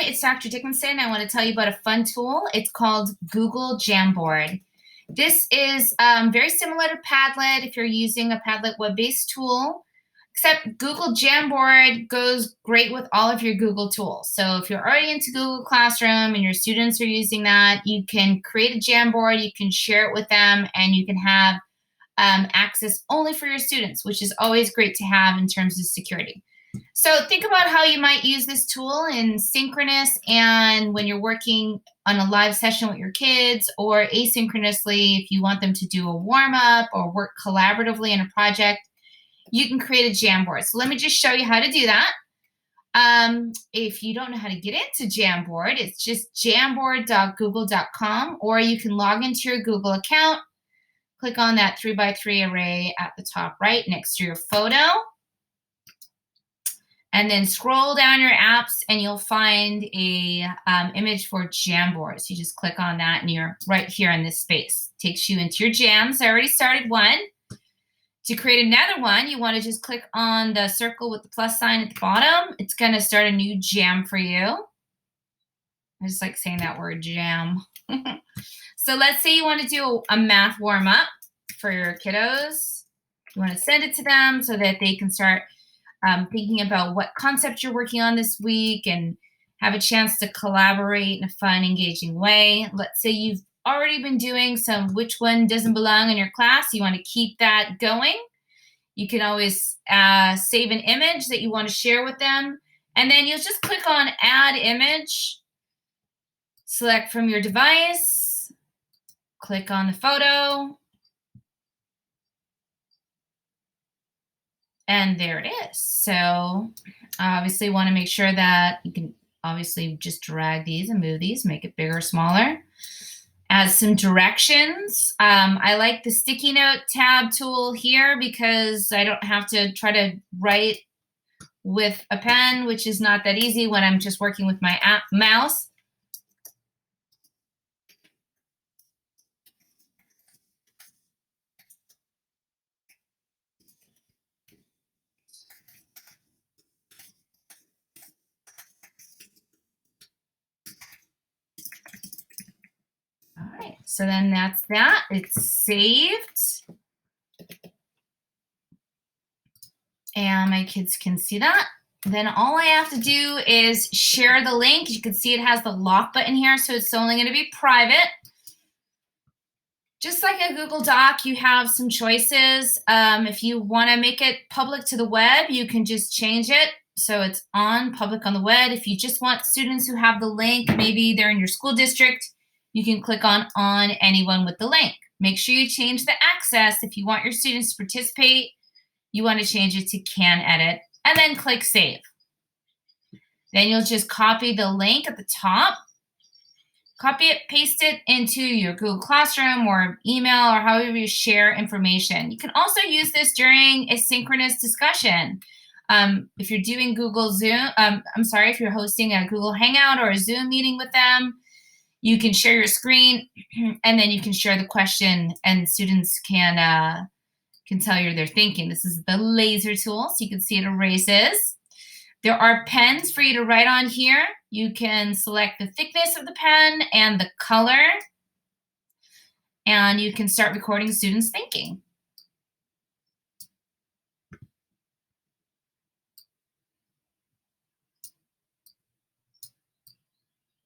it's Dr. Dickinson. I want to tell you about a fun tool. It's called Google Jamboard. This is very similar to Padlet if you're using a Padlet web-based tool, except Google Jamboard goes great with all of your Google tools. So if you're already into Google Classroom and your students are using that, you can create a Jamboard, you can share it with them, and you can have access only for your students, which is always great to have in terms of security. So think about how you might use this tool in synchronous and when you're working on a live session with your kids, or asynchronously if you want them to do a warm-up or work collaboratively in a project. You can create a Jamboard. So let me just show you how to do that. If you don't know how to get into Jamboard, it's just jamboard.google.com, or you can log into your Google account, click on that 3x3 array at the top right next to your photo, and then scroll down your apps and you'll find a image for Jamboard. So you just click on that and you're right here in this space. Takes you into your jams. I already started one. To create another one, you want to just click on the circle with the plus sign at the bottom. It's going to start a new jam for you. I just like saying that word, jam. So let's say you want to do a math warm-up for your kiddos. You want to send it to them so that they can start thinking about what concept you're working on this week and have a chance to collaborate in a fun, engaging way. Let's say you've already been doing some which one doesn't belong in your class. You want to keep that going. You can always save an image that you want to share with them. And then you'll just click on Add Image, select from your device, click on the photo, and there it is. So obviously want to make sure that you can obviously just drag these and move these, make it bigger or smaller. Add some directions. I like the sticky note tab tool here because I don't have to try to write with a pen, which is not that easy when I'm just working with my mouse. All right, so then that's that. It's saved. And my kids can see that. Then all I have to do is share the link. You can see it has the lock button here, so it's only going to be private. Just like a Google Doc, you have some choices. If you want to make it public to the web, you can just change it so it's on public on the web. If you just want students who have the link, maybe they're in your school district, you can click on anyone with the link. Make sure you change the access. If you want your students to participate, you want to change it to can edit, and then click save. Then you'll just copy the link at the top, copy it, paste it into your Google Classroom or email or however you share information. You can also use this during a synchronous discussion. If you're doing Google Zoom, if you're hosting a Google Hangout or a Zoom meeting with them, you can share your screen and then you can share the question and students can tell you their thinking. This is the laser tool, so you can see it erases. There are pens for you to write on here. You can select the thickness of the pen and the color, and you can start recording students thinking.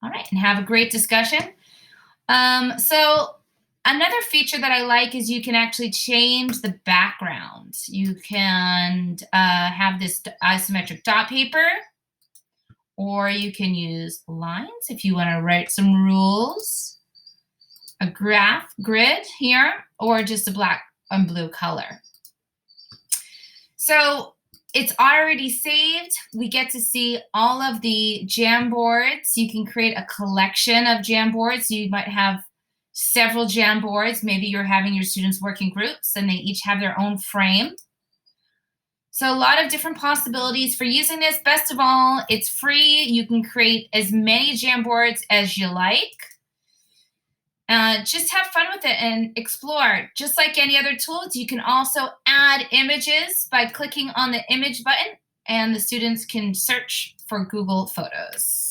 All right, and have a great discussion. So another feature that I like is you can actually change the background. You can have this isometric dot paper, or you can use lines if you want to write some rules, a graph grid here, or just a black and blue color. So it's already saved. We get to see all of the Jamboards. You can create a collection of Jamboards. You might have several Jamboards. Maybe you're having your students work in groups and they each have their own frame. So a lot of different possibilities for using this. Best of all, it's free. You can create as many Jamboards as you like. Just have fun with it and explore. Just like any other tools, you can also add images by clicking on the image button, and the students can search for Google Photos.